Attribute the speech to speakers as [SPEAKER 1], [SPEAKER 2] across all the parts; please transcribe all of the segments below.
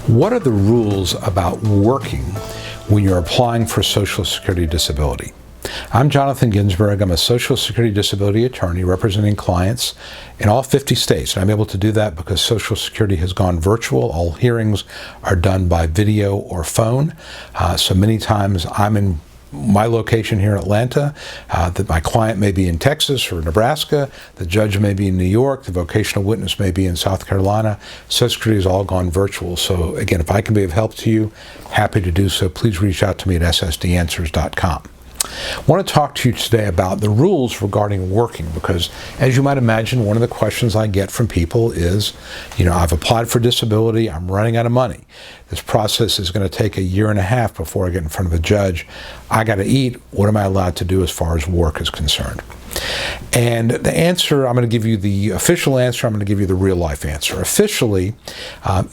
[SPEAKER 1] What are the rules about working when you're applying for Social Security disability? I'm Jonathan Ginsberg. I'm a Social Security disability attorney representing clients in all 50 states. And I'm able to do that because Social Security has gone virtual. All hearings are done by video or phone. So many times I'm in my location here in Atlanta, that my client may be in Texas or Nebraska, the judge may be in New York, the vocational witness may be in South Carolina. Social Security has all gone virtual. So again, if I can be of help to you, happy to do so. Please reach out to me at ssdanswers.com. I want to talk to you today about the rules regarding working because, as you might imagine, one of the questions I get from people is, I've applied for disability, I'm running out of money. This process is going to take a year and a half before I get in front of a judge. I got to eat. What am I allowed to do as far as work is concerned? And the answer, I'm going to give you the official answer, I'm going to give you the real life answer. Officially,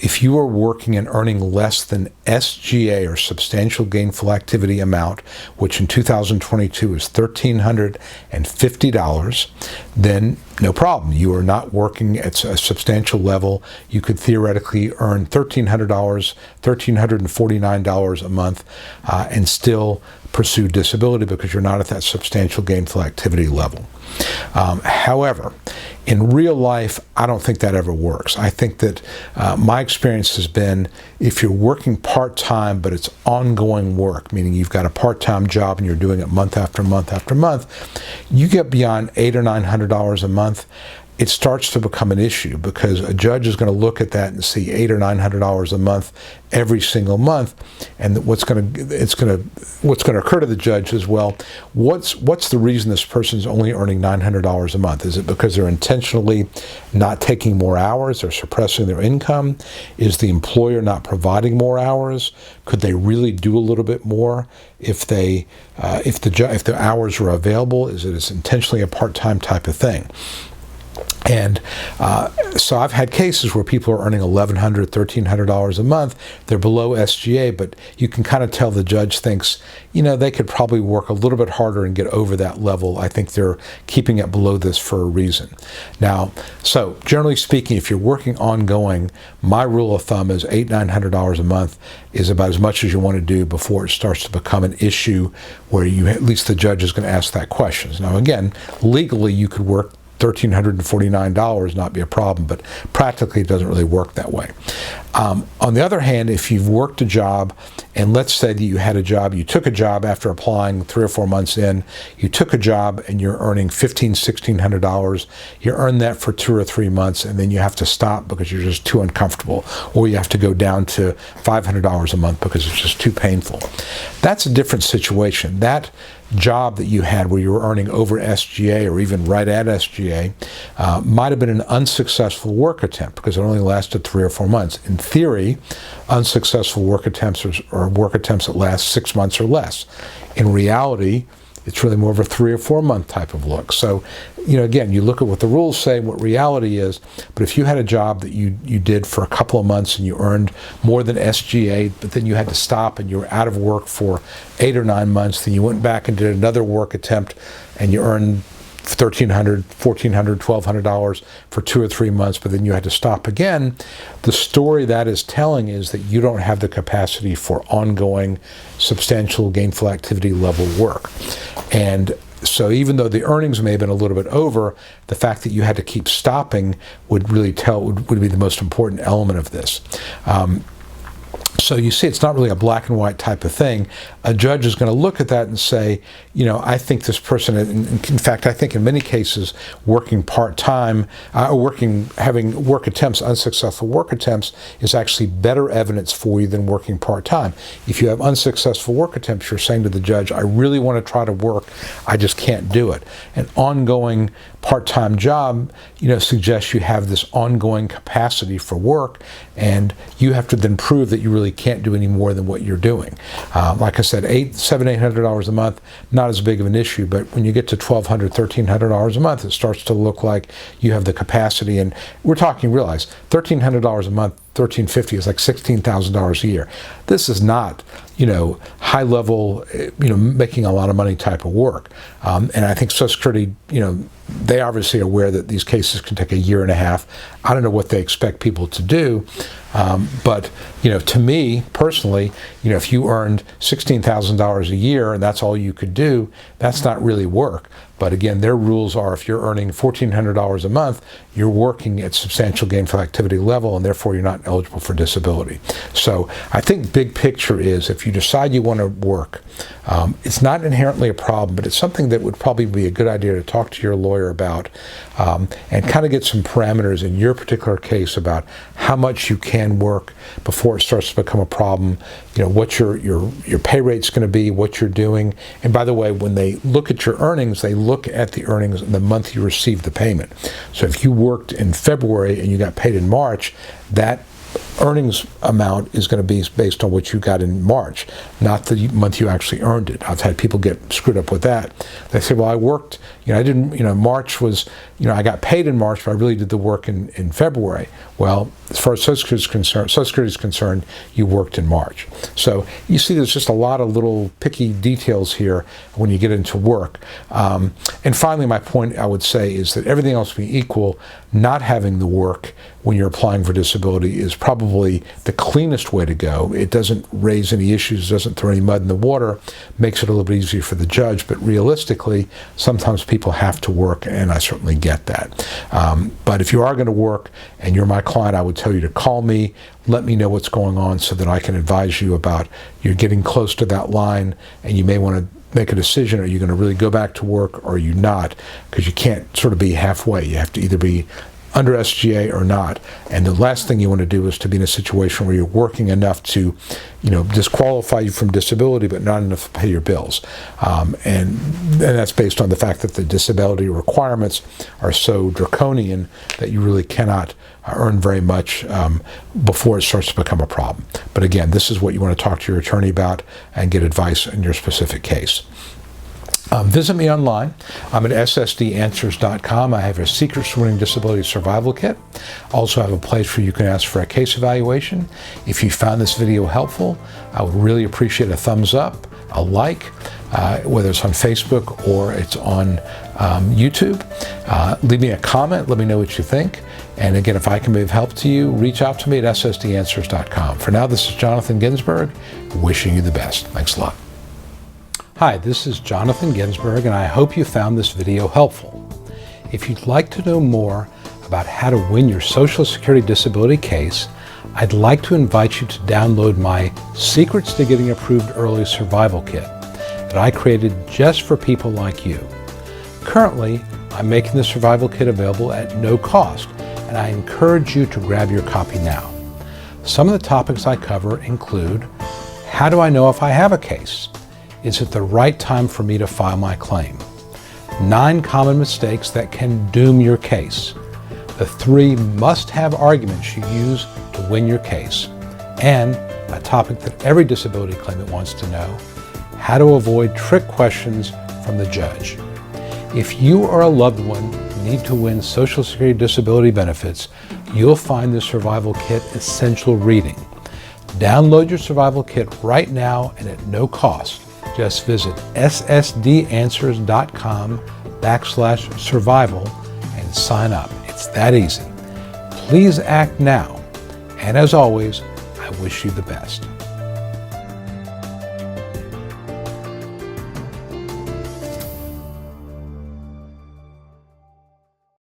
[SPEAKER 1] if you are working and earning less than SGA or substantial gainful activity amount, which in 2022 is $1,350, then no problem. You are not working at a substantial level. You could theoretically earn $1,349 a month and still pursue disability because you're not at that substantial gainful activity level. However, in real life, I don't think that ever works. I think that my experience has been if you're working part-time, but it's ongoing work, meaning you've got a part-time job and you're doing it month after month after month, you get beyond $800 or $900 a month, it starts to become an issue because a judge is going to look at that and see $800 or $900 a month every single month, and what's going to occur to the judge is, well, what's the reason this person's only earning $900 a month? Is it because they're intentionally not taking more hours or suppressing their income? Is the employer not providing more hours? Could they really do a little bit more if the hours are available? Is it intentionally a part-time type of thing? And so I've had cases where people are earning $1,100, $1,300 a month. They're below SGA, but you can kind of tell the judge thinks, they could probably work a little bit harder and get over that level. I think they're keeping it below this for a reason. Now, so generally speaking, if you're working ongoing, my rule of thumb is $800, $900 a month is about as much as you want to do before it starts to become an issue where at least the judge is going to ask that question. Now, again, legally you could work $1,349 not be a problem, but practically it doesn't really work that way. On the other hand, if you've worked a job, and let's say that you took a job after applying 3 or 4 months in, you took a job and you're earning $1,500, $1,600, you earn that for 2 or 3 months, and then you have to stop because you're just too uncomfortable, or you have to go down to $500 a month because it's just too painful. That's a different situation. That job that you had where you were earning over SGA or even right at SGA might have been an unsuccessful work attempt because it only lasted 3 or 4 months. In theory, unsuccessful work attempts are work attempts that last 6 months or less. In reality, it's really more of a 3 or 4 month type of look. So, again, you look at what the rules say, what reality is, but if you had a job that you did for a couple of months and you earned more than SGA, but then you had to stop and you were out of work for 8 or 9 months, then you went back and did another work attempt and you earned $1,300, $1,400, $1,200 for 2 or 3 months, but then you had to stop again. The story that is telling is that you don't have the capacity for ongoing substantial gainful activity level work. And so even though the earnings may have been a little bit over, the fact that you had to keep stopping would really would be the most important element of this. So you see, it's not really a black and white type of thing. A judge is going to look at that and say, I think this person, in fact, I think in many cases, working part-time, having work attempts, unsuccessful work attempts, is actually better evidence for you than working part-time. If you have unsuccessful work attempts, you're saying to the judge, I really want to try to work, I just can't do it. An ongoing part-time job, suggests you have this ongoing capacity for work, and you have to then prove that you really can't do any more than what you're doing. Like I said, $800 a month, not as big of an issue, but when you get to $1,200, $1,300 a month, it starts to look like you have the capacity. And we're talking, realize, $1,300 a month, $1,350 is like $16,000 a year. This is not, high level, making a lot of money type of work. And I think Social Security, they obviously are aware that these cases can take a year and a half. I don't know what they expect people to do, but to me personally, if you earned $16,000 a year and that's all you could do, that's not really work. But again, their rules are if you're earning $1,400 a month, you're working at substantial gainful activity level, and therefore you're not eligible for disability. So I think big picture is if you decide you want to work, it's not inherently a problem, but it's something that would probably be a good idea to talk to your lawyer about, and kind of get some parameters in your particular case about how much you can work before it starts to become a problem. What your pay rate's going to be, what you're doing. And by the way, when they look at your earnings, they look at the earnings in the month you received the payment. So if you worked in February and you got paid in March, that earnings amount is going to be based on what you got in March, not the month you actually earned it. I've had people get screwed up with that. They say, well, I worked, I didn't, March was, I got paid in March, but I really did the work in February. Well, as far as Social Security is concerned, you worked in March. So you see there's just a lot of little picky details here when you get into work. And finally, my point I would say is that everything else being equal, not having the work when you're applying for disability is probably the cleanest way to go. It doesn't raise any issues, doesn't throw any mud in the water, makes it a little bit easier for the judge. But realistically, sometimes people have to work, and I certainly get that. But if you are going to work and you're my client, I would tell you to call me, let me know what's going on so that I can advise you about you're getting close to that line and you may want to make a decision. Are you going to really go back to work or are you not? Because you can't sort of be halfway. You have to either be under SGA or not. And the last thing you want to do is to be in a situation where you're working enough to, disqualify you from disability, but not enough to pay your bills. And that's based on the fact that the disability requirements are so draconian that you really cannot earn very much before it starts to become a problem. But again, this is what you want to talk to your attorney about and get advice in your specific case. Visit me online. I'm at ssdanswers.com. I have a secret swinging disability survival kit. Also have a place where you can ask for a case evaluation. If you found this video helpful, I would really appreciate a thumbs up, a like, whether it's on Facebook or it's on YouTube. Leave me a comment. Let me know what you think. And again, if I can be of help to you, reach out to me at ssdanswers.com. For now, this is Jonathan Ginsberg, wishing you the best. Thanks a lot. Hi, this is Jonathan Ginsberg, and I hope you found this video helpful. If you'd like to know more about how to win your Social Security disability case, I'd like to invite you to download my Secrets to Getting Approved Early Survival Kit that I created just for people like you. Currently, I'm making the survival kit available at no cost, and I encourage you to grab your copy now. Some of the topics I cover include, how do I know if I have a case? Is it the right time for me to file my claim? 9 common mistakes that can doom your case. The 3 must-have arguments you use to win your case. And a topic that every disability claimant wants to know, how to avoid trick questions from the judge. If you or a loved one need to win Social Security disability benefits, you'll find the Survival Kit essential reading. Download your Survival Kit right now and at no cost. Just visit ssdanswers.com/survival and sign up. It's that easy. Please act now. And as always, I wish you the best.